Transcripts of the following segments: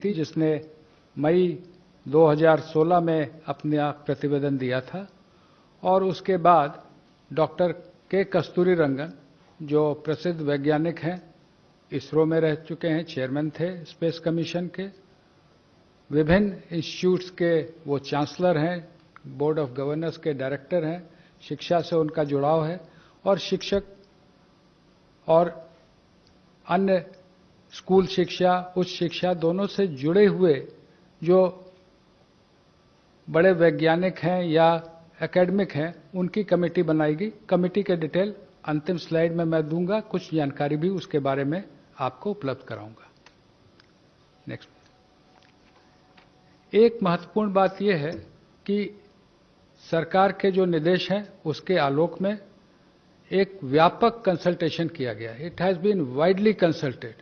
थी जिसने मई 2016 में अपना प्रतिवेदन दिया था और उसके बाद डॉक्टर के कस्तूरी रंगन जो प्रसिद्ध वैज्ञानिक हैं, इसरो में रह चुके हैं, चेयरमैन थे स्पेस कमीशन के, विभिन्न इंस्टीट्यूट्स के वो चांसलर हैं, बोर्ड ऑफ गवर्नर्स के डायरेक्टर हैं, शिक्षा से उनका जुड़ाव है और शिक्षक और अन्य स्कूल शिक्षा, उच्च शिक्षा दोनों से जुड़े हुए जो बड़े वैज्ञानिक हैं या एकेडमिक हैं, उनकी कमेटी बनाएगी। कमेटी के डिटेल अंतिम स्लाइड में मैं दूंगा, कुछ जानकारी भी उसके बारे में आपको उपलब्ध कराऊंगा। नेक्स्ट। एक महत्वपूर्ण बात यह है कि सरकार के जो निर्देश हैं उसके आलोक में एक व्यापक कंसल्टेशन किया गया। It has been widely consulted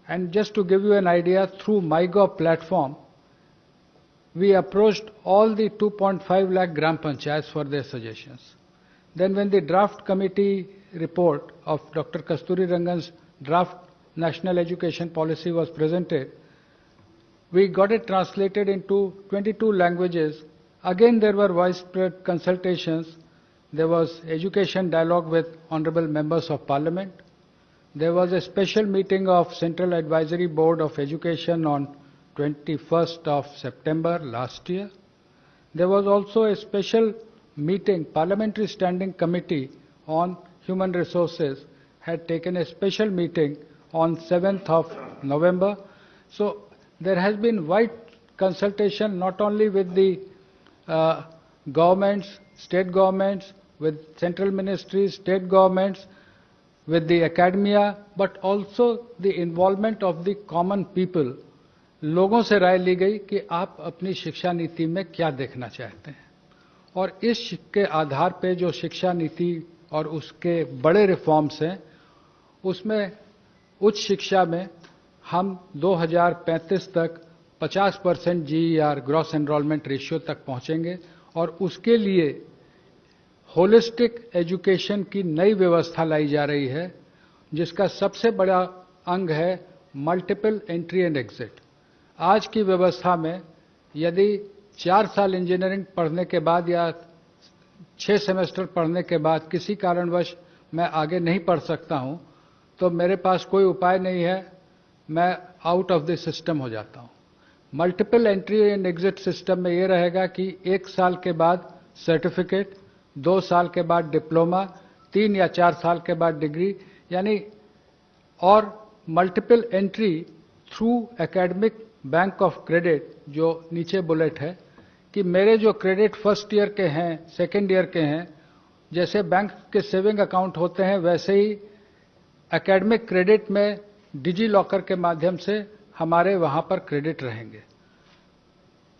and just to give you an idea, through MyGov platform we approached all the 2.5 lakh gram panchayats for their suggestions. Then when the draft committee report of Dr. Kasturi Rangan's draft national education policy was presented, we got it translated into 22 languages. Again there were widespread consultations. There was education dialogue with honorable members of parliament. There was a special meeting of Central Advisory Board of Education on 21st of September last year. There was also a special meeting, Parliamentary Standing Committee on Human Resources had taken a special meeting on 7th of November. So there has been wide consultation not only with the governments, state governments, with central ministries, state governments, with the academia, but also the involvement of the common people. लोगों से राय ली गई कि आप अपनी शिक्षा नीति में क्या देखना चाहते हैं और इसके आधार पे जो शिक्षा नीति और उसके बड़े रिफॉर्म्स हैं, उसमें उच्च शिक्षा में हम 2035 तक 50% GER ग्रॉस एनरोलमेंट रेशियो तक पहुंचेंगे और उसके लिए होलिस्टिक एजुकेशन की नई व्यवस्था लाई जा रही है, जिसका सबसे बड़ा अंग है मल्टीपल एंट्री एंड एग्जिट। आज की व्यवस्था में यदि 4 साल इंजीनियरिंग पढ़ने के बाद या 6 सेमेस्टर पढ़ने के बाद किसी कारणवश मैं आगे नहीं पढ़ सकता हूं, तो मेरे पास कोई उपाय नहीं है, मैं आउट ऑफ द सिस्टम हो जाता हूं। Multiple entry and exit system में यह रहेगा कि 1 साल के बाद सर्टिफिकेट, 2 साल के बाद डिप्लोमा, 3 या 4 साल के बाद डिग्री, यानी और multiple entry through academic bank of credit. जो नीचे बुलेट है कि मेरे जो क्रेडिट फर्स्ट ईयर के हैं, सेकेंड ईयर के हैं, जैसे बैंक के सेविंग अकाउंट होते हैं वैसे ही एकेडमिक क्रेडिट में डिजी लॉकर के माध्यम से हमारे वहां पर क्रेडिट रहेंगे।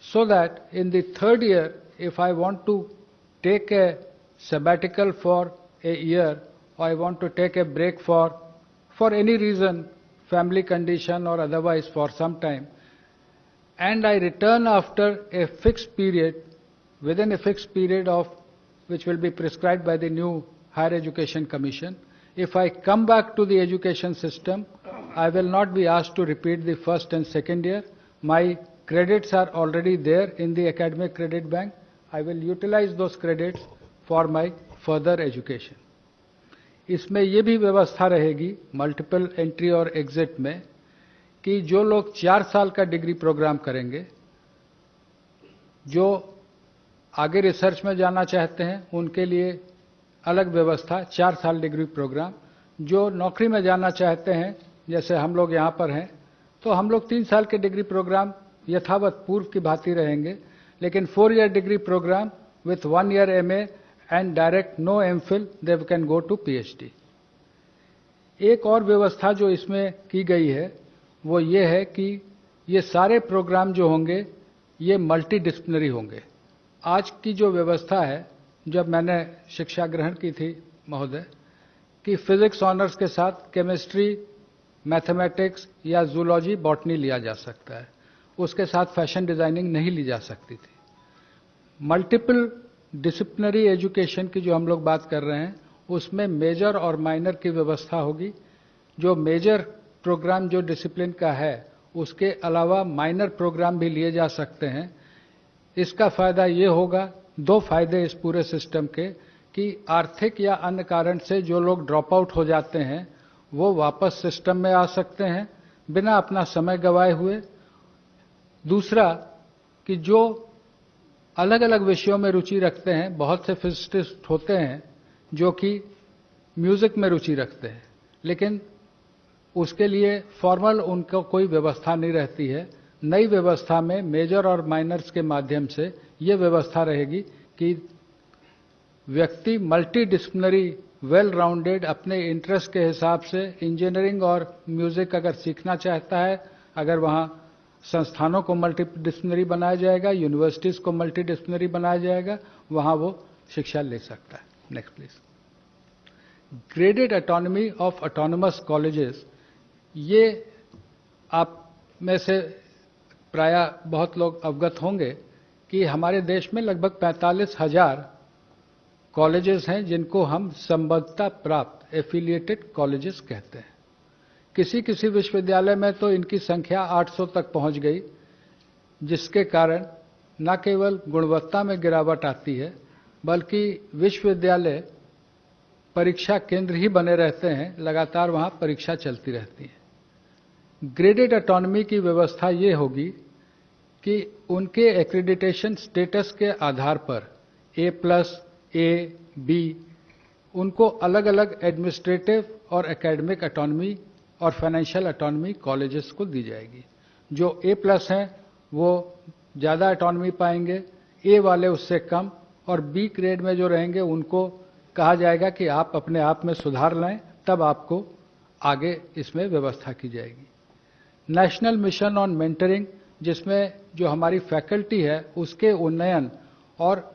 So that in the third year if I want to take a sabbatical for a year or I want to take a break for any reason, family condition or otherwise for some time, and I return after a fixed period, within a fixed period of which will be prescribed by the new Higher Education Commission, if I come back to the education system, I will not be asked to repeat the first and second year. My credits are already there in the academic credit bank. I will utilize those credits for my further education. इसमें ये भी व्यवस्था रहेगी multiple entry और exit में कि जो लोग 4 साल का डिग्री प्रोग्राम करेंगे, जो आगे रिसर्च में जाना चाहते हैं उनके लिए अलग व्यवस्था 4 साल डिग्री प्रोग्राम, जो नौकरी में जाना चाहते हैं जैसे हम लोग यहाँ पर हैं, तो हम लोग 3 साल के डिग्री प्रोग्राम यथावत पूर्व की भांति रहेंगे, लेकिन 4 year degree program with 1 year MA and direct no MPhil, they can go to PhD. एक और व्यवस्था जो इसमें की गई है वो ये है कि ये सारे प्रोग्राम जो होंगे ये मल्टी डिसिप्लिनरी होंगे। आज की जो व्यवस्था है, जब मैंने शिक्षा ग्रहण की थी महोदय, कि फिजिक्स ऑनर्स के साथ केमिस्ट्री, मैथमेटिक्स या जूलॉजी, बॉटनी लिया जा सकता है, उसके साथ फैशन डिजाइनिंग नहीं ली जा सकती थी। मल्टीपल डिसिप्लिनरी एजुकेशन की जो हम लोग बात कर रहे हैं उसमें मेजर और माइनर की व्यवस्था होगी। जो मेजर प्रोग्राम जो डिसिप्लिन का है उसके अलावा माइनर प्रोग्राम भी लिए जा सकते हैं। इसका फायदा ये होगा, दो फायदे इस पूरे सिस्टम के, कि आर्थिक या अन्य कारण से जो लोग ड्रॉप आउट हो जाते हैं वो वापस सिस्टम में आ सकते हैं बिना अपना समय गंवाए हुए। दूसरा कि जो अलग अलग विषयों में रुचि रखते हैं, बहुत से फिजिसिस्ट होते हैं जो कि म्यूजिक में रुचि रखते हैं, लेकिन उसके लिए फॉर्मल उनको कोई व्यवस्था नहीं रहती है। नई व्यवस्था में मेजर और माइनर्स के माध्यम से ये व्यवस्था रहेगी कि व्यक्ति मल्टी डिसिप्लिनरी वेल राउंडेड अपने इंटरेस्ट के हिसाब से इंजीनियरिंग और म्यूजिक अगर सीखना चाहता है, अगर वहाँ संस्थानों को मल्टी डिसिप्लिनरी बनाया जाएगा, यूनिवर्सिटीज को मल्टी डिसिप्लिनरी बनाया जाएगा, वहाँ वो शिक्षा ले सकता है। Next please. Graded autonomy of autonomous colleges, ये आप में से प्रायः बहुत लोग अवगत होंगे कि हमारे देश में लगभग 45,000 कॉलेजेस हैं जिनको हम संबद्धता प्राप्त एफिलिएटेड कॉलेजेस कहते हैं। किसी किसी विश्वविद्यालय में तो इनकी संख्या 800 तक पहुंच गई, जिसके कारण न केवल गुणवत्ता में गिरावट आती है बल्कि विश्वविद्यालय परीक्षा केंद्र ही बने रहते हैं, लगातार वहां परीक्षा चलती रहती है। ग्रेडेड ऑटोनॉमी की व्यवस्था ये होगी कि उनके एक्रेडिटेशन स्टेटस के आधार पर A+, A, B, उनको अलग अलग एडमिनिस्ट्रेटिव और एकेडमिक ऑटोनॉमी और फाइनेंशियल ऑटोनॉमी कॉलेजेस को दी जाएगी। जो A+ हैं वो ज़्यादा ऑटोनॉमी पाएंगे, A वाले उससे कम, और B ग्रेड में जो रहेंगे उनको कहा जाएगा कि आप अपने आप में सुधार लाएं, तब आपको आगे इसमें व्यवस्था की जाएगी। नेशनल मिशन ऑन मेंटरिंग, जिसमें जो हमारी फैकल्टी है उसके उन्नयन और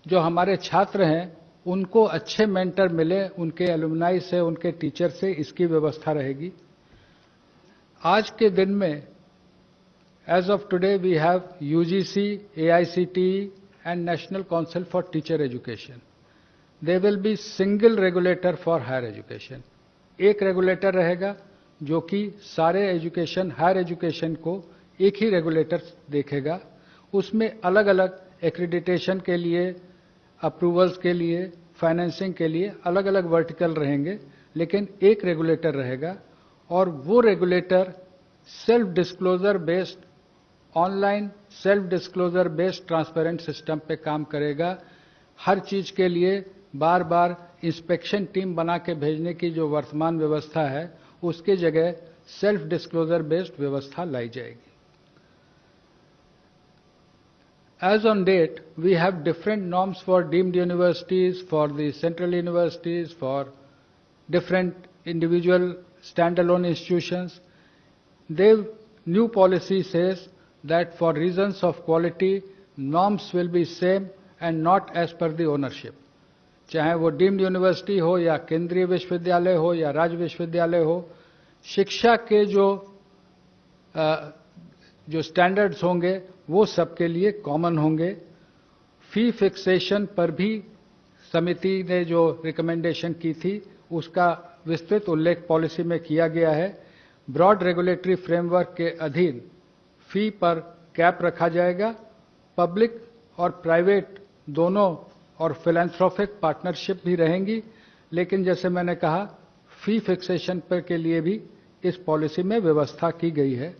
जो हमारे छात्र हैं उनको अच्छे मेंटर मिले, उनके एलुमनाई से, उनके टीचर से, इसकी व्यवस्था रहेगी। आज के दिन में age of today we have UGC, AICTE and national council for teacher education. They will be single regulator for higher education. एक रेगुलेटर रहेगा जो कि सारे एजुकेशन, हायर एजुकेशन को एक ही रेगुलेटर देखेगा। उसमें अलग अलग एक्रेडिटेशन के लिए, अप्रूवल्स के लिए, फाइनेंसिंग के लिए अलग अलग वर्टिकल रहेंगे, लेकिन एक रेगुलेटर रहेगा। और वो regulator self disclosure based, online self disclosure based transparent system पे काम करेगा। हर चीज के लिए बार बार इंस्पेक्शन टीम बना के भेजने की जो वर्तमान व्यवस्था है, उसके जगह सेल्फ डिस्क्लोजर बेस्ड व्यवस्था लाई जाएगी। As on date, we have different norms for deemed universities, for the central universities, for different individual standalone institutions. Their new policy says that for reasons of quality, norms will be same and not as per the ownership. चाहे वो deemed university हो या केंद्रीय विश्वविद्यालय हो या राज्य विश्वविद्यालय हो, शिक्षा के जो स्टैंडर्ड्स होंगे वो सबके लिए कॉमन होंगे। फी फिक्सेशन पर भी समिति ने जो रिकमेंडेशन की थी उसका विस्तृत उल्लेख पॉलिसी में किया गया है। ब्रॉड रेगुलेटरी फ्रेमवर्क के अधीन फी पर कैप रखा जाएगा। पब्लिक और प्राइवेट दोनों और फिलैंथ्रोपिक पार्टनरशिप भी रहेंगी, लेकिन जैसे मैंने कहा फी फिक्सेशन पर के लिए भी इस पॉलिसी में व्यवस्था की गई है।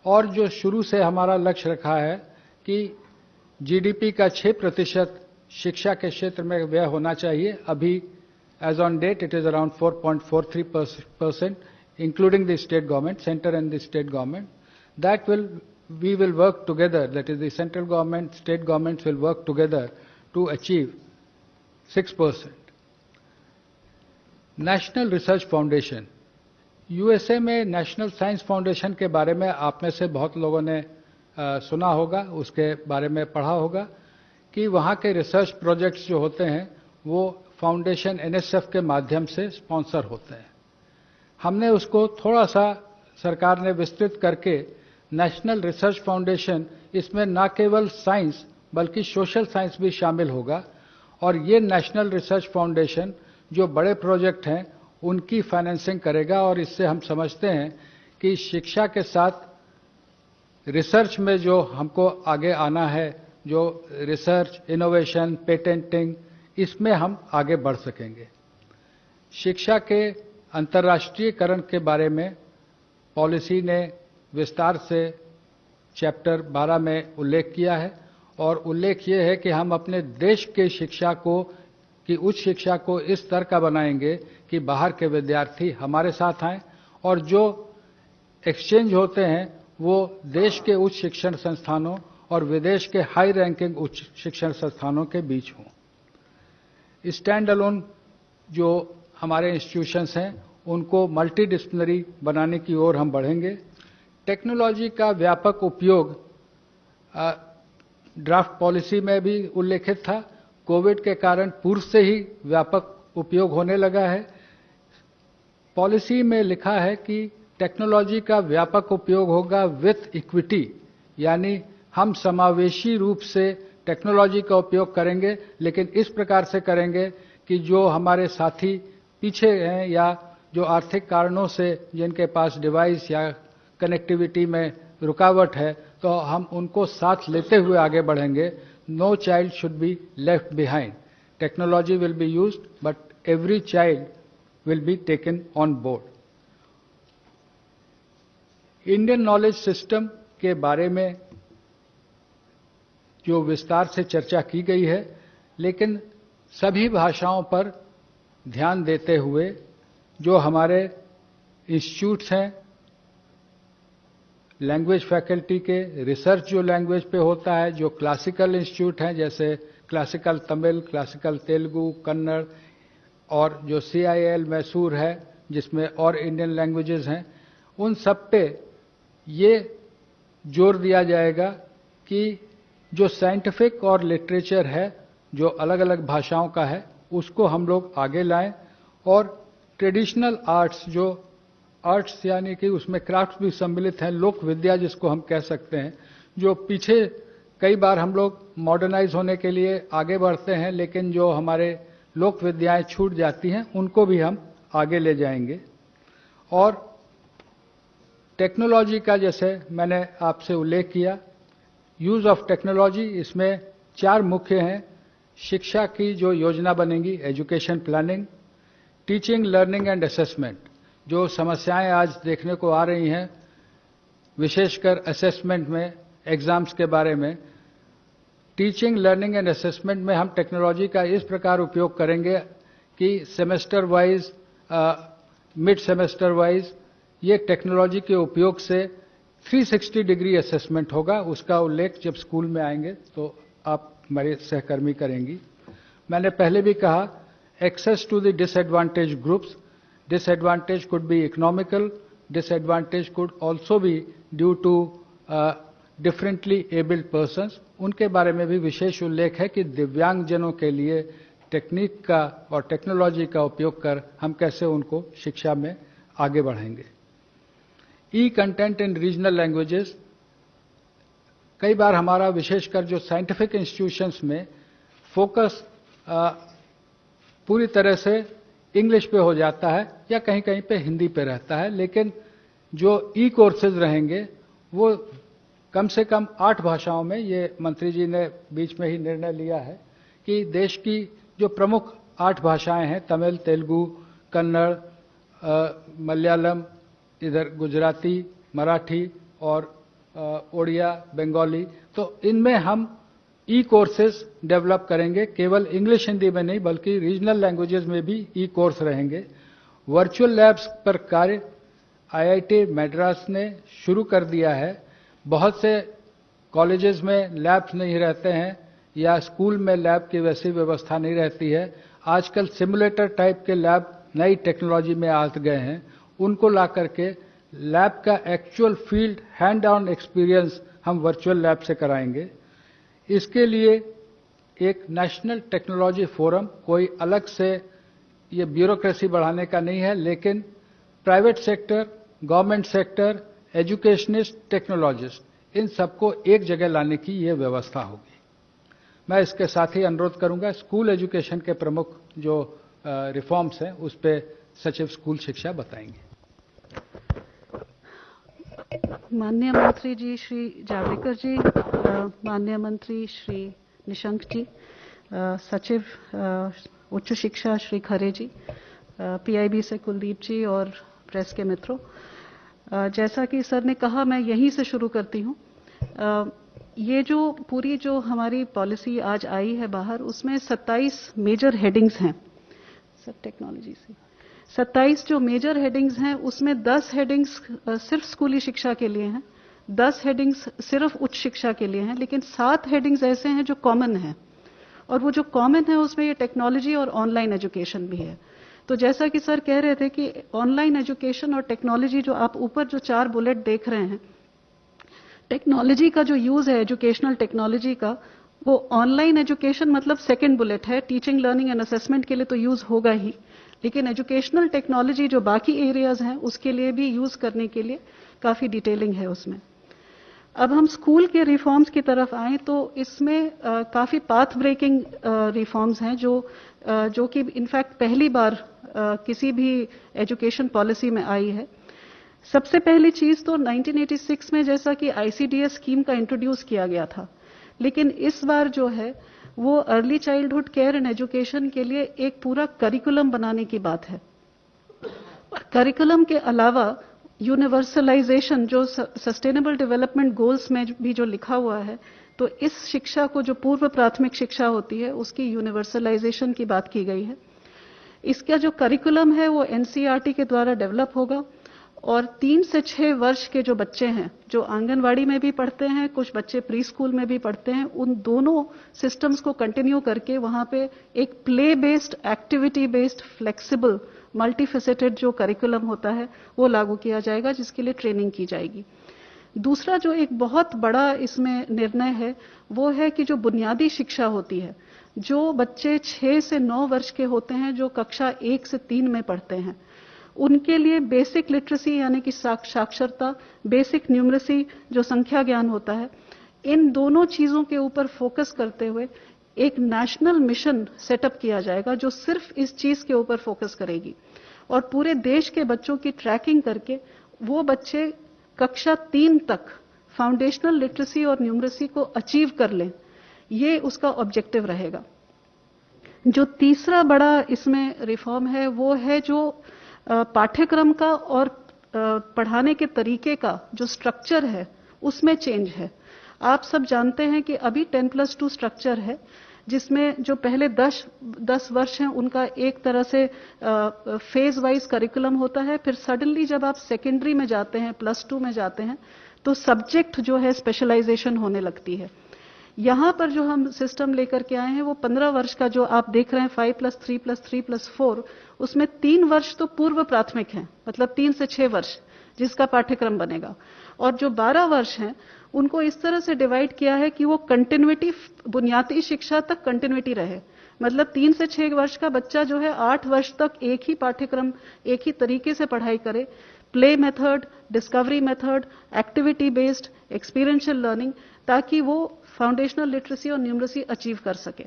और जो शुरू से हमारा लक्ष्य रखा है कि GDP का 6% शिक्षा के क्षेत्र में व्यय होना चाहिए। अभी as on date it is around 4.43%, including the state government, centre and the state government. That we will work together, that is the central government, state governments will work together to achieve 6%। National research foundation, USA में national science foundation के बारे में आप में से बहुत लोगों ने सुना होगा, उसके बारे में पढ़ा होगा कि वहाँ के रिसर्च प्रोजेक्ट्स जो होते हैं वो फाउंडेशन NSF के माध्यम से स्पॉन्सर होते हैं। हमने उसको थोड़ा सा सरकार ने विस्तृत करके नेशनल रिसर्च फाउंडेशन, इसमें न केवल साइंस बल्कि सोशल साइंस भी शामिल होगा। और ये नेशनल रिसर्च फाउंडेशन जो बड़े प्रोजेक्ट हैं उनकी फाइनेंसिंग करेगा। और इससे हम समझते हैं कि शिक्षा के साथ रिसर्च में जो हमको आगे आना है, जो रिसर्च, इनोवेशन, पेटेंटिंग, इसमें हम आगे बढ़ सकेंगे। शिक्षा के अंतर्राष्ट्रीयकरण के बारे में पॉलिसी ने विस्तार से चैप्टर 12 में उल्लेख किया है और उल्लेख ये है कि हम अपने देश के शिक्षा को कि उच्च शिक्षा को इस स्तर का बनाएंगे कि बाहर के विद्यार्थी हमारे साथ आएं और जो एक्सचेंज होते हैं वो देश के उच्च शिक्षण संस्थानों और विदेश के हाई रैंकिंग उच्च शिक्षण संस्थानों के बीच हों। स्टैंड अलोन जो हमारे इंस्टीट्यूशंस हैं उनको मल्टीडिसिप्लिनरी बनाने की ओर हम बढ़ेंगे। टेक्नोलॉजी का व्यापक उपयोग ड्राफ्ट पॉलिसी में भी उल्लेखित था। कोविड के कारण पूर्व से ही व्यापक उपयोग होने लगा है। पॉलिसी में लिखा है कि टेक्नोलॉजी का व्यापक उपयोग होगा विथ इक्विटी, यानी हम समावेशी रूप से टेक्नोलॉजी का उपयोग करेंगे, लेकिन इस प्रकार से करेंगे कि जो हमारे साथी पीछे हैं या जो आर्थिक कारणों से जिनके पास डिवाइस या कनेक्टिविटी में रुकावट है, तो हम उनको साथ लेते हुए आगे बढ़ेंगे। No child should be left behind. Technology will be used but every child will be taken on board. Indian knowledge system के बारे में जो विस्तार से चर्चा की गई है, लेकिन सभी भाषाओं पर ध्यान देते हुए जो हमारे इंस्टीट्यूट्स हैं, लैंग्वेज फैकल्टी के रिसर्च जो लैंग्वेज पे होता है, जो क्लासिकल इंस्टीट्यूट हैं जैसे क्लासिकल तमिल, क्लासिकल तेलुगु, कन्नड़, और जो CIL मैसूर है जिसमें और इंडियन लैंग्वेजेस हैं, उन सब पे ये जोर दिया जाएगा कि जो साइंटिफिक और लिटरेचर है जो अलग अलग भाषाओं का है उसको हम लोग आगे लाएं और ट्रेडिशनल आर्ट्स, जो आर्ट्स यानी कि उसमें क्राफ्ट भी सम्मिलित हैं, लोक विद्या जिसको हम कह सकते हैं, जो पीछे कई बार हम लोग मॉडर्नाइज होने के लिए आगे बढ़ते हैं लेकिन जो हमारे लोक विद्याएं छूट जाती हैं उनको भी हम आगे ले जाएंगे। और टेक्नोलॉजी का जैसे मैंने आपसे उल्लेख किया, यूज ऑफ टेक्नोलॉजी, इसमें 4 मुख्य हैं। शिक्षा की जो योजना बनेगी, education planning, teaching, learning and assessment, जो समस्याएं आज देखने को आ रही हैं विशेषकर असेसमेंट में, एग्जाम्स के बारे में, टीचिंग, लर्निंग एंड असेसमेंट में हम टेक्नोलॉजी का इस प्रकार उपयोग करेंगे कि semester wise, mid semester wise ये टेक्नोलॉजी के उपयोग से 360 डिग्री असेसमेंट होगा। उसका उल्लेख जब स्कूल में आएंगे तो आप हमारे सहकर्मी करेंगी। मैंने पहले भी कहा, access to the disadvantage groups, disadvantage could be economical, disadvantage could also be due to differently abled persons, उनके बारे में भी विशेष उल्लेख है कि दिव्यांगजनों के लिए टेक्निक का और टेक्नोलॉजी का उपयोग कर हम कैसे उनको शिक्षा में आगे बढ़ाएंगे। ई कंटेंट इन रीजनल लैंग्वेजेस, कई बार हमारा विशेषकर जो साइंटिफिक इंस्टीट्यूशंस में फोकस पूरी तरह से इंग्लिश पे हो जाता है या कहीं कहीं पे हिंदी पे रहता है, लेकिन जो ई कोर्सेज रहेंगे वो कम से कम 8 भाषाओं में, ये मंत्री जी ने बीच में ही निर्णय लिया है कि देश की जो प्रमुख 8 भाषाएं हैं, तमिल, तेलुगु, कन्नड़, मलयालम, इधर गुजराती, मराठी और ओडिया, बंगाली, तो इनमें हम ई कोर्सेज डेवलप करेंगे। केवल इंग्लिश हिंदी में नहीं बल्कि रीजनल लैंग्वेजेस में भी ई कोर्स रहेंगे। वर्चुअल लैब्स पर कार्य IIT मद्रास ने शुरू कर दिया है। बहुत से कॉलेजेस में लैब्स नहीं रहते हैं या स्कूल में लैब की वैसी व्यवस्था नहीं रहती है। आजकल सिमुलेटर टाइप के लैब नई टेक्नोलॉजी में आ गए हैं, उनको ला करके लैब का actual field hand on experience हम वर्चुअल लैब से कराएंगे। इसके लिए एक नेशनल टेक्नोलॉजी फोरम, कोई अलग से ये ब्यूरोक्रेसी बढ़ाने का नहीं है, लेकिन private sector, government sector, educationist, technologist, इन सबको एक जगह लाने की ये व्यवस्था होगी। मैं इसके साथ ही अनुरोध करूंगा, स्कूल एजुकेशन के प्रमुख जो रिफॉर्म्स हैं उस पर सचिव स्कूल शिक्षा बताएंगे। माननीय मंत्री जी श्री जावड़ेकर जी, माननीय मंत्री श्री निशंक जी, सचिव उच्च शिक्षा श्री खरे जी, पीआईबी से कुलदीप जी और प्रेस के मित्रों, जैसा कि सर ने कहा मैं यहीं से शुरू करती हूँ। ये जो पूरी जो हमारी पॉलिसी आज आई है बाहर, उसमें 27 मेजर हेडिंग्स हैं। सर टेक्नोलॉजी से 27 जो मेजर हेडिंग्स हैं, उसमें 10 हेडिंग्स सिर्फ स्कूली शिक्षा के लिए हैं, 10 हेडिंग्स सिर्फ उच्च शिक्षा के लिए हैं, लेकिन 7 हेडिंग्स ऐसे हैं जो कॉमन हैं। और वो जो कॉमन है उसमें ये टेक्नोलॉजी और ऑनलाइन एजुकेशन भी है। तो जैसा कि सर कह रहे थे कि ऑनलाइन एजुकेशन और टेक्नोलॉजी, जो आप ऊपर जो 4 बुलेट देख रहे हैं, टेक्नोलॉजी का जो यूज है एजुकेशनल टेक्नोलॉजी का, वो ऑनलाइन एजुकेशन मतलब सेकंड बुलेट है। टीचिंग, लर्निंग एंड असेसमेंट के लिए तो यूज होगा ही, लेकिन एजुकेशनल टेक्नोलॉजी जो बाकी एरियाज हैं उसके लिए भी यूज करने के लिए काफी डिटेलिंग है उसमें। अब हम स्कूल के रिफॉर्म्स की तरफ आए तो इसमें काफी पाथ ब्रेकिंग रिफॉर्म्स हैं जो कि इनफैक्ट पहली बार किसी भी एजुकेशन पॉलिसी में आई है। सबसे पहली चीज तो 1986 में जैसा कि आईसीडीएस स्कीम का इंट्रोड्यूस किया गया था, लेकिन इस बार जो है वो early childhood care and education के लिए एक पूरा करिकुलम बनाने की बात है। और करिकुलम के अलावा यूनिवर्सलाइजेशन, जो सस्टेनेबल डेवलपमेंट गोल्स में भी जो लिखा हुआ है, तो इस शिक्षा को जो पूर्व प्राथमिक शिक्षा होती है उसकी यूनिवर्सलाइजेशन की बात की गई है। इसका जो करिकुलम है वो एनसीईआरटी के द्वारा डेवलप होगा और 3 से 6 वर्ष के जो बच्चे हैं, जो आंगनवाड़ी में भी पढ़ते हैं, कुछ बच्चे प्री स्कूल में भी पढ़ते हैं, उन दोनों सिस्टम्स को कंटिन्यू करके वहां पे एक play based, activity based, flexible, multifaceted जो करिकुलम होता है वो लागू किया जाएगा, जिसके लिए ट्रेनिंग की जाएगी। दूसरा जो एक बहुत बड़ा इसमें निर्णय है वो है कि जो बुनियादी शिक्षा होती है, जो बच्चे 6 से 9 वर्ष के होते हैं, जो कक्षा 1 से 3 में पढ़ते हैं, उनके लिए बेसिक लिटरेसी यानी कि साक्षरता, बेसिक न्यूमरेसी जो संख्या ज्ञान होता है, इन दोनों चीजों के ऊपर फोकस करते हुए एक नेशनल मिशन सेटअप किया जाएगा जो सिर्फ इस चीज के ऊपर फोकस करेगी और पूरे देश के बच्चों की ट्रैकिंग करके वो बच्चे कक्षा 3 तक फाउंडेशनल लिटरेसी और न्यूमरेसी को अचीव कर लें, ये उसका ऑब्जेक्टिव रहेगा। जो तीसरा बड़ा इसमें रिफॉर्म है वो है जो पाठ्यक्रम का और पढ़ाने के तरीके का जो स्ट्रक्चर है उसमें चेंज है। आप सब जानते हैं कि अभी 10+2 स्ट्रक्चर है, जिसमें जो पहले 10 वर्ष हैं उनका एक तरह से फेज वाइज करिकुलम होता है, फिर सडनली जब आप सेकेंडरी में जाते हैं, +2 में जाते हैं, तो सब्जेक्ट जो है स्पेशलाइजेशन होने लगती है। यहां पर जो हम सिस्टम लेकर के आए हैं वो 15 वर्ष का जो आप देख रहे हैं 5+3+3+4, उसमें 3 वर्ष तो पूर्व प्राथमिक हैं, मतलब 3 से 6 वर्ष जिसका पाठ्यक्रम बनेगा, और जो 12 वर्ष हैं उनको इस तरह से डिवाइड किया है कि वो कंटिन्यूटी, बुनियादी शिक्षा तक कंटिन्यूटी रहे। मतलब 3 से 6 वर्ष का बच्चा जो है 8 वर्ष तक एक ही पाठ्यक्रम, एक ही तरीके से पढ़ाई करे, play method, discovery method, activity based, experiential learning, ताकि वो फाउंडेशनल लिटरेसी और न्यूमरेसी अचीव कर सके।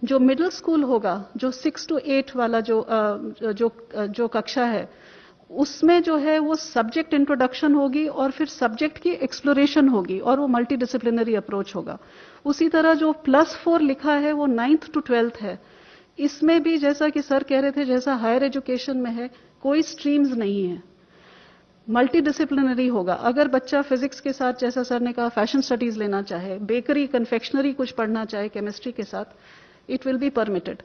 जो मिडिल स्कूल होगा, जो 6 to 8 वाला जो कक्षा है, उसमें जो है वो सब्जेक्ट इंट्रोडक्शन होगी और फिर सब्जेक्ट की एक्सप्लोरेशन होगी और वो मल्टी डिसिप्लिनरी अप्रोच होगा। उसी तरह जो +4 लिखा है वो 9th to 12th है। इसमें भी जैसा कि सर कह रहे थे, जैसा हायर एजुकेशन में है, कोई स्ट्रीम्स नहीं है, मल्टी डिसिप्लिनरी होगा। अगर बच्चा फिजिक्स के साथ, जैसा सर ने कहा, फैशन स्टडीज लेना चाहे, बेकरी, कन्फेक्शनरी कुछ पढ़ना चाहे केमिस्ट्री के साथ, इट विल बी परमिटेड।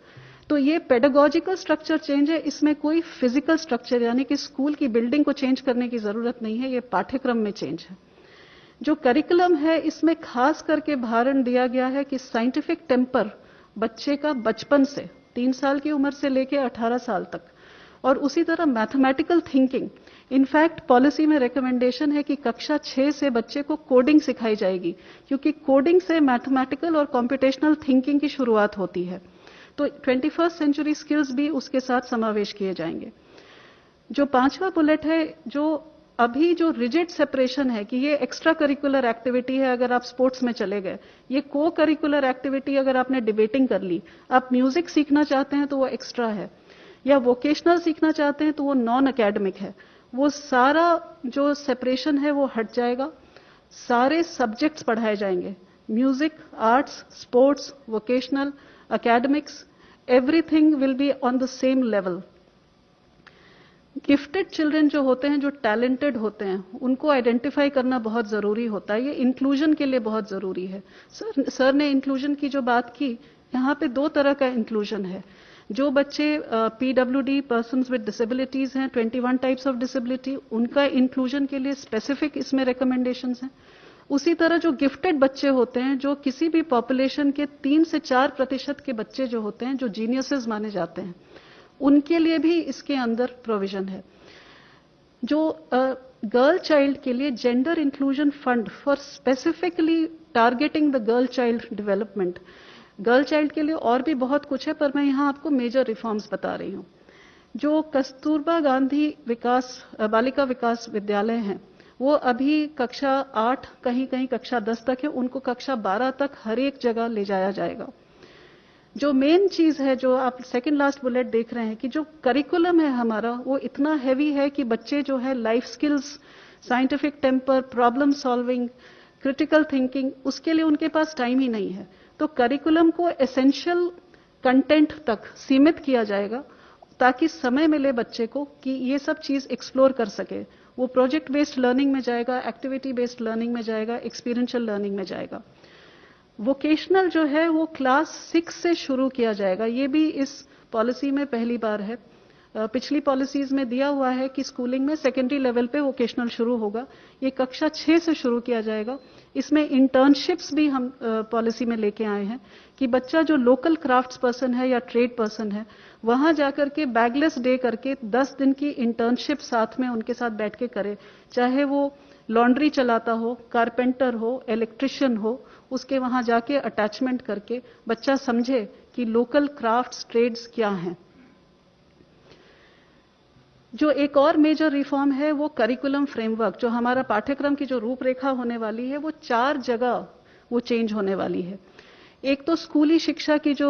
तो ये पेडागोजिकल स्ट्रक्चर चेंज है, इसमें कोई फिजिकल स्ट्रक्चर यानी कि स्कूल की बिल्डिंग को चेंज करने की जरूरत नहीं है, ये पाठ्यक्रम में चेंज है। जो करिकुलम है इसमें खास करके भारण दिया गया है कि साइंटिफिक टेम्पर बच्चे का बचपन से 3 साल की उम्र से लेकर 18 साल तक, और उसी तरह मैथमेटिकल थिंकिंग। इनफैक्ट पॉलिसी में रिकमेंडेशन है कि कक्षा 6 से बच्चे को कोडिंग सिखाई जाएगी, क्योंकि कोडिंग से मैथमेटिकल और कॉम्पिटेशनल थिंकिंग की शुरुआत होती है। तो 21st सेंचुरी स्किल्स भी उसके साथ समावेश किए जाएंगे। जो 5वां बुलेट है, जो अभी जो रिजिड सेपरेशन है कि ये एक्स्ट्रा करिकुलर एक्टिविटी है अगर आप स्पोर्ट्स में चले गए, ये को करिकुलर एक्टिविटी अगर आपने डिबेटिंग कर ली, आप म्यूजिक सीखना चाहते हैं तो वो एक्स्ट्रा है, या वोकेशनल सीखना चाहते हैं तो वो नॉन एकेडमिक है, वो सारा जो सेपरेशन है वो हट जाएगा, सारे सब्जेक्ट्स पढ़ाए जाएंगे, music, arts, sports, vocational, academics, everything will be on the same level. Gifted children जो होते हैं, जो टैलेंटेड होते हैं, उनको आइडेंटिफाई करना बहुत जरूरी होता है। ये इंक्लूजन के लिए बहुत जरूरी है। सर ने इंक्लूजन की जो बात की, यहाँ पे दो तरह का इंक्लूजन है। जो बच्चे पीडब्ल्यूडी पर्सन्स विद डिसेबिलिटीज हैं, 21 टाइप्स ऑफ डिसेबिलिटी, उनका इंक्लूजन के लिए स्पेसिफिक इसमें रिकमेंडेशंस हैं। उसी तरह जो गिफ्टेड बच्चे होते हैं, जो किसी भी पॉपुलेशन के 3 से 4% के बच्चे जो होते हैं, जो जीनियसेस माने जाते हैं, उनके लिए भी इसके अंदर प्रोविजन है। जो गर्ल चाइल्ड के लिए gender inclusion fund for specifically targeting the girl child development, girl child के लिए और भी बहुत कुछ है, पर मैं यहां आपको मेजर रिफॉर्म्स बता रही हूं। जो कस्तूरबा गांधी बालिका विकास विद्यालय हैं, वो अभी कक्षा 8, कहीं कहीं कक्षा 10 तक है, उनको कक्षा 12 तक हर एक जगह ले जाया जाएगा। जो मेन चीज है, जो आप सेकंड लास्ट बुलेट देख रहे हैं, कि जो करिकुलम है हमारा, वो इतना हैवी है कि बच्चे जो है life skills, scientific temper, problem solving, critical thinking, उसके लिए उनके पास टाइम ही नहीं है। तो करिकुलम को एसेंशियल कंटेंट तक सीमित किया जाएगा, ताकि समय मिले बच्चे को कि ये सब चीज एक्सप्लोर कर सके। वो प्रोजेक्ट बेस्ड लर्निंग में जाएगा, एक्टिविटी बेस्ड लर्निंग में जाएगा, एक्सपीरियंशियल लर्निंग में जाएगा। वोकेशनल जो है वो क्लास 6 से शुरू किया जाएगा। ये भी इस पॉलिसी में पहली बार है। पिछली पॉलिसीज में दिया हुआ है कि स्कूलिंग में सेकेंडरी लेवल पे वोकेशनल शुरू होगा, ये कक्षा 6 से शुरू किया जाएगा। इसमें इंटर्नशिप्स भी हम पॉलिसी में लेके आए हैं कि बच्चा जो लोकल क्राफ्ट्स पर्सन है या ट्रेड पर्सन है, वहां जाकर के बैगलेस डे करके 10 दिन की इंटर्नशिप साथ में उनके साथ बैठ के करे, चाहे वो लॉन्ड्री चलाता हो, कारपेंटर हो, इलेक्ट्रिशियन हो, उसके वहां जाके अटैचमेंट करके बच्चा समझे कि लोकल क्राफ्ट्स, ट्रेड्स क्या हैं। जो एक और मेजर रिफॉर्म है वो करिकुलम फ्रेमवर्क, जो हमारा पाठ्यक्रम की जो रूपरेखा होने वाली है, वो 4 जगह वो चेंज होने वाली है। एक तो स्कूली शिक्षा की जो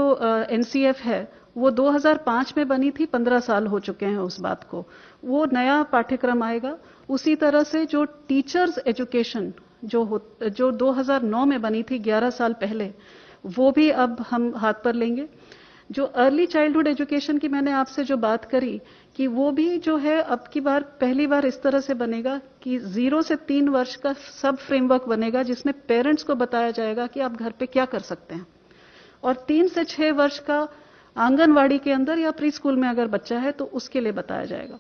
एनसीएफ है, वो 2005 में बनी थी, 15 साल हो चुके हैं उस बात को, वो नया पाठ्यक्रम आएगा। उसी तरह से जो टीचर्स एजुकेशन जो 2009 में बनी थी, 11 साल पहले, वो भी अब हम हाथ पर लेंगे। जो अर्ली चाइल्डहुड एजुकेशन की मैंने आपसे जो बात करी, कि वो भी जो है अब की बार पहली बार इस तरह से बनेगा कि 0 से 3 वर्ष का सब फ्रेमवर्क बनेगा, जिसमें पेरेंट्स को बताया जाएगा कि आप घर पे क्या कर सकते हैं, और 3 से 6 वर्ष का आंगनवाड़ी के अंदर या प्री स्कूल में अगर बच्चा है तो उसके लिए बताया जाएगा।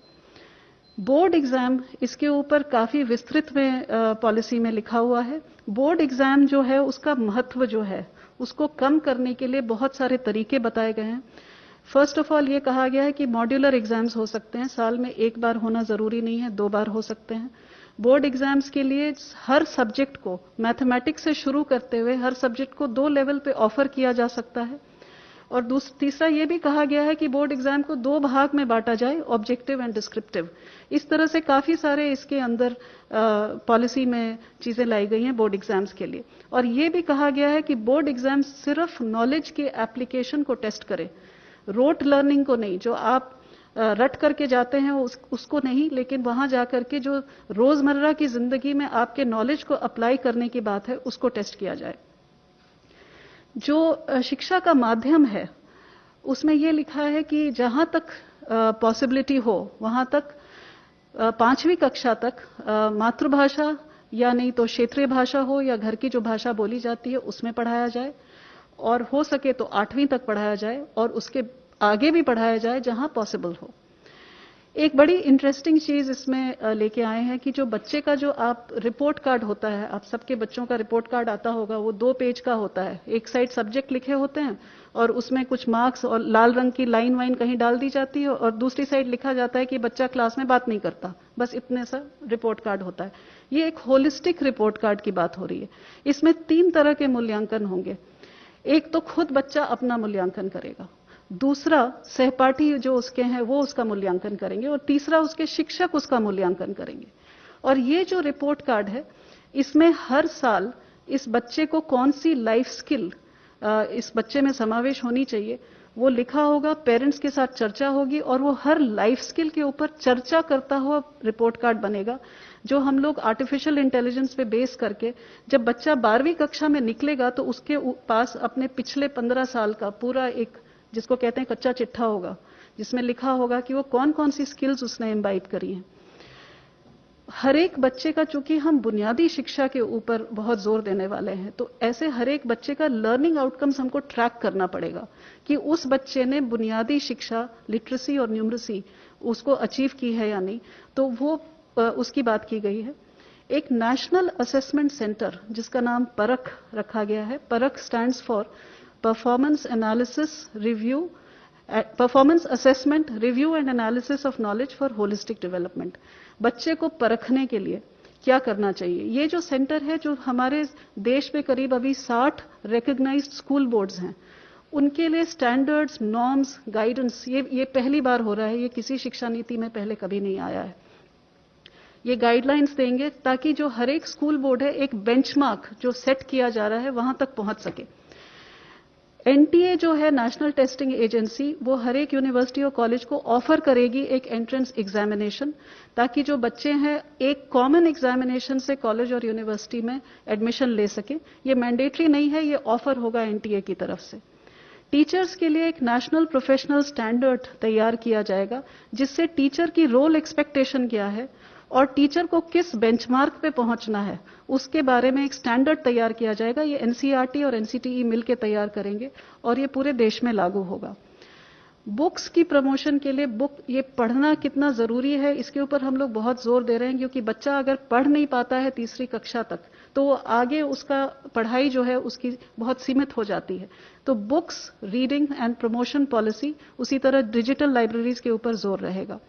बोर्ड एग्जाम, इसके ऊपर काफी विस्तृत में पॉलिसी में लिखा हुआ है। बोर्ड एग्जाम जो है उसका महत्व जो है उसको कम करने के लिए बहुत सारे तरीके बताए गए हैं। फर्स्ट ऑफ ऑल ये कहा गया है कि मॉड्यूलर एग्जाम्स हो सकते हैं, साल में 1 बार होना जरूरी नहीं है, 2 बार हो सकते हैं। बोर्ड एग्जाम्स के लिए हर सब्जेक्ट को, मैथमेटिक्स से शुरू करते हुए हर सब्जेक्ट को 2 लेवल पे ऑफर किया जा सकता है। और तीसरा ये भी कहा गया है कि बोर्ड एग्जाम को 2 भाग में बांटा जाए, ऑब्जेक्टिव एंड डिस्क्रिप्टिव। इस तरह से काफी सारे इसके अंदर पॉलिसी में चीजें लाई गई हैं बोर्ड एग्जाम्स के लिए। और ये भी कहा गया है कि बोर्ड एग्जाम सिर्फ नॉलेज के एप्लीकेशन को टेस्ट करे, रोट लर्निंग को नहीं, जो आप रट करके जाते हैं उसको नहीं, लेकिन वहां जाकर के जो रोजमर्रा की जिंदगी में आपके नॉलेज को अप्लाई करने की बात है, उसको टेस्ट किया जाए। जो शिक्षा का माध्यम है, उसमें यह लिखा है कि जहां तक पॉसिबिलिटी हो वहां तक 5वीं कक्षा तक मातृभाषा या नहीं तो क्षेत्रीय भाषा हो या घर की जो भाषा बोली जाती है उसमें पढ़ाया जाए, और हो सके तो 8वीं तक पढ़ाया जाए, और उसके आगे भी पढ़ाया जाए जहां पॉसिबल हो। एक बड़ी इंटरेस्टिंग चीज इसमें लेके आए हैं कि जो बच्चे का जो आप रिपोर्ट कार्ड होता है, आप सबके बच्चों का रिपोर्ट कार्ड आता होगा, वो 2 पेज का होता है। एक साइड सब्जेक्ट लिखे होते हैं और उसमें कुछ मार्क्स और लाल रंग की लाइन वाइन कहीं डाल दी जाती है, और दूसरी साइड लिखा जाता है कि बच्चा क्लास में बात नहीं करता। बस इतने सा रिपोर्ट कार्ड होता है। ये एक होलिस्टिक रिपोर्ट कार्ड की बात हो रही है। इसमें 3 तरह के मूल्यांकन होंगे। एक तो खुद बच्चा अपना मूल्यांकन करेगा, दूसरा सहपाठी जो उसके हैं वो उसका मूल्यांकन करेंगे, और तीसरा उसके शिक्षक उसका मूल्यांकन करेंगे। और ये जो रिपोर्ट कार्ड है, इसमें हर साल इस बच्चे को कौन सी लाइफ स्किल इस बच्चे में समावेश होनी चाहिए, वो लिखा होगा, पेरेंट्स के साथ चर्चा होगी और वो हर लाइफ स्किल के ऊपर चर्चा करता हुआ रिपोर्ट कार्ड बनेगा, जो हम लोग आर्टिफिशियल इंटेलिजेंस पे बेस करके जब बच्चा 12वीं कक्षा में निकलेगा तो उसके पास अपने पिछले 15 साल का पूरा एक, जिसको कहते हैं कच्चा चिट्ठा होगा, जिसमें लिखा होगा कि वो कौन कौन सी स्किल्स उसने इम्बाइब करी हैं। हर एक बच्चे का, चूंकि हम बुनियादी शिक्षा के ऊपर बहुत जोर देने वाले हैं, तो ऐसे हर एक बच्चे का लर्निंग आउटकम्स हमको ट्रैक करना पड़ेगा कि उस बच्चे ने बुनियादी शिक्षा, लिटरेसी और न्यूमरेसी उसको अचीव की है या नहीं। तो वो उसकी बात की गई है। एक नेशनल असेसमेंट सेंटर जिसका नाम परख रखा गया है। परख stands for performance analysis review, performance assessment review and analysis of knowledge for holistic development. बच्चे को परखने के लिए क्या करना चाहिए, ये जो सेंटर है, जो हमारे देश में करीब अभी 60 रिकॉग्नाइज्ड स्कूल बोर्ड्स हैं, उनके लिए स्टैंडर्ड्स, नॉर्म्स, गाइडेंस, ये पहली बार हो रहा है। ये किसी शिक्षा नीति में पहले कभी नहीं आया है। ये गाइडलाइंस देंगे ताकि जो हर एक स्कूल बोर्ड है, एक बेंचमार्क जो सेट किया जा रहा है वहां तक पहुंच सके। एनटीए जो है, नेशनल टेस्टिंग एजेंसी, वो हर एक यूनिवर्सिटी और कॉलेज को ऑफर करेगी एक एंट्रेंस एग्जामिनेशन, ताकि जो बच्चे हैं एक कॉमन एग्जामिनेशन से कॉलेज और यूनिवर्सिटी में एडमिशन ले सके। ये मैंडेटरी नहीं है, ये ऑफर होगा एनटीए की तरफ से। टीचर्स के लिए एक नेशनल प्रोफेशनल स्टैंडर्ड तैयार किया जाएगा, जिससे टीचर की रोल एक्सपेक्टेशन क्या है और टीचर को किस बेंचमार्क पे पहुंचना है, उसके बारे में एक स्टैंडर्ड तैयार किया जाएगा। ये एनसीईआरटी और एनसीटीई मिलकर तैयार करेंगे और ये पूरे देश में लागू होगा। बुक्स की प्रमोशन के लिए, बुक ये पढ़ना कितना जरूरी है, इसके ऊपर हम लोग बहुत जोर दे रहे हैं, क्योंकि बच्चा अगर पढ़ नहीं पाता है तीसरी कक्षा तक, तो वो आगे उसका पढ़ाई जो है उसकी बहुत सीमित हो जाती है। तो books, reading and promotion policy, उसी तरह डिजिटल लाइब्रेरीज के ऊपर जोर रहेगा।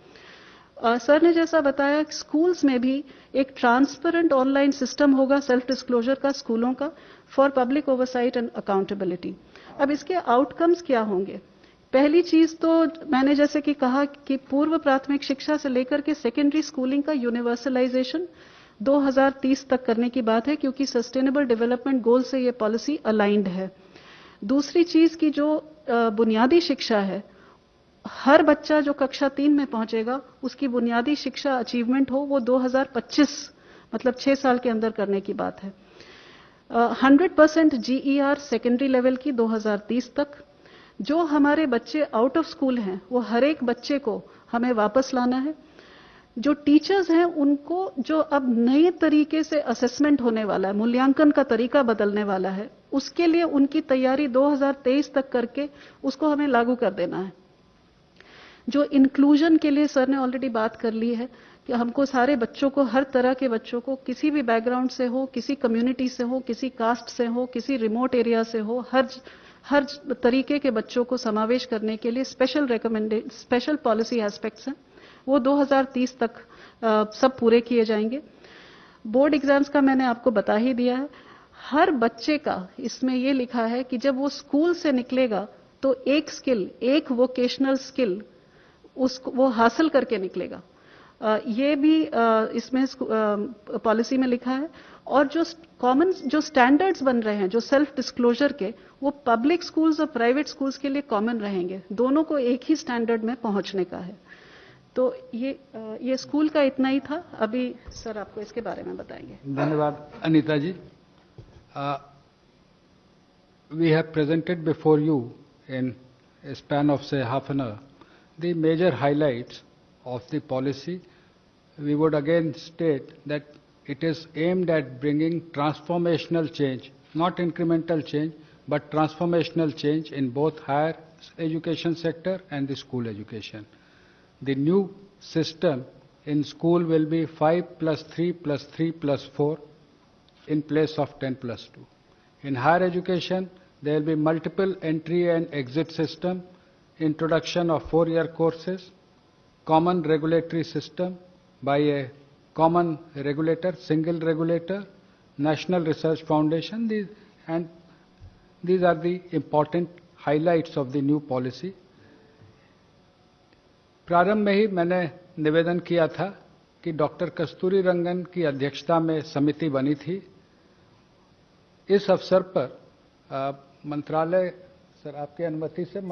सर ने जैसा बताया, स्कूल्स में भी एक ट्रांसपेरेंट ऑनलाइन सिस्टम होगा सेल्फ डिस्क्लोजर का स्कूलों का, for public oversight and accountability. अब इसके आउटकम्स क्या होंगे? पहली चीज तो मैंने जैसे कि कहा कि पूर्व प्राथमिक शिक्षा से लेकर के सेकेंडरी स्कूलिंग का यूनिवर्सलाइजेशन 2030 तक करने की बात है, क्योंकि सस्टेनेबल डेवलपमेंट गोल से ये पॉलिसी अलाइंड है। दूसरी चीज की जो बुनियादी शिक्षा है, हर बच्चा जो कक्षा 3 में पहुंचेगा उसकी बुनियादी शिक्षा अचीवमेंट हो, वो 2025 मतलब 6 साल के अंदर करने की बात है। 100% जीईआर सेकेंडरी लेवल की 2030 तक। जो हमारे बच्चे आउट ऑफ स्कूल हैं, वो हर एक बच्चे को हमें वापस लाना है। जो टीचर्स हैं उनको, जो अब नए तरीके से असेसमेंट होने वाला है, मूल्यांकन का तरीका बदलने वाला है, उसके लिए उनकी तैयारी 2023 तक करके उसको हमें लागू कर देना है। जो इंक्लूजन के लिए सर ने ऑलरेडी बात कर ली है कि हमको सारे बच्चों को, हर तरह के बच्चों को, किसी भी बैकग्राउंड से हो, किसी कम्युनिटी से हो, किसी कास्ट से हो, किसी रिमोट एरिया से हो, हर तरीके के बच्चों को समावेश करने के लिए स्पेशल पॉलिसी एस्पेक्ट्स हैं, वो 2030 तक सब पूरे किए जाएंगे। बोर्ड एग्जाम्स का मैंने आपको बता ही दिया है। हर बच्चे का इसमें ये लिखा है कि जब वो स्कूल से निकलेगा तो एक स्किल, एक वोकेशनल स्किल उसको वो हासिल करके निकलेगा। ये भी इसमें पॉलिसी में लिखा है। और जो कॉमन जो स्टैंडर्ड्स बन रहे हैं जो सेल्फ डिस्क्लोजर के, वो पब्लिक स्कूल्स और प्राइवेट स्कूल्स के लिए कॉमन रहेंगे, दोनों को एक ही स्टैंडर्ड में पहुंचने का है। तो ये स्कूल का इतना ही था। अभी सर आपको इसके बारे में बताएंगे। धन्यवाद अनीता जी। We have presented before you in a span of say half an hour the major highlights of the policy. We would again state that it is aimed at bringing transformational change, not incremental change, but transformational change in both higher education sector and the school education. The new system in school will be 5+3+3+4 in place of 10+2. In higher education, there will be multiple entry and exit system, introduction of 4-year courses, common regulatory system by a common regulator, single regulator, National Research Foundation, these are the important highlights of the new policy. प्रारंभ में ही मैंने निवेदन किया था कि doctor कस्तूरी रंगन की अध्यक्षता में समिति बनी थी। इस अवसर पर मंत्रालय, सर आपकी अनुमति से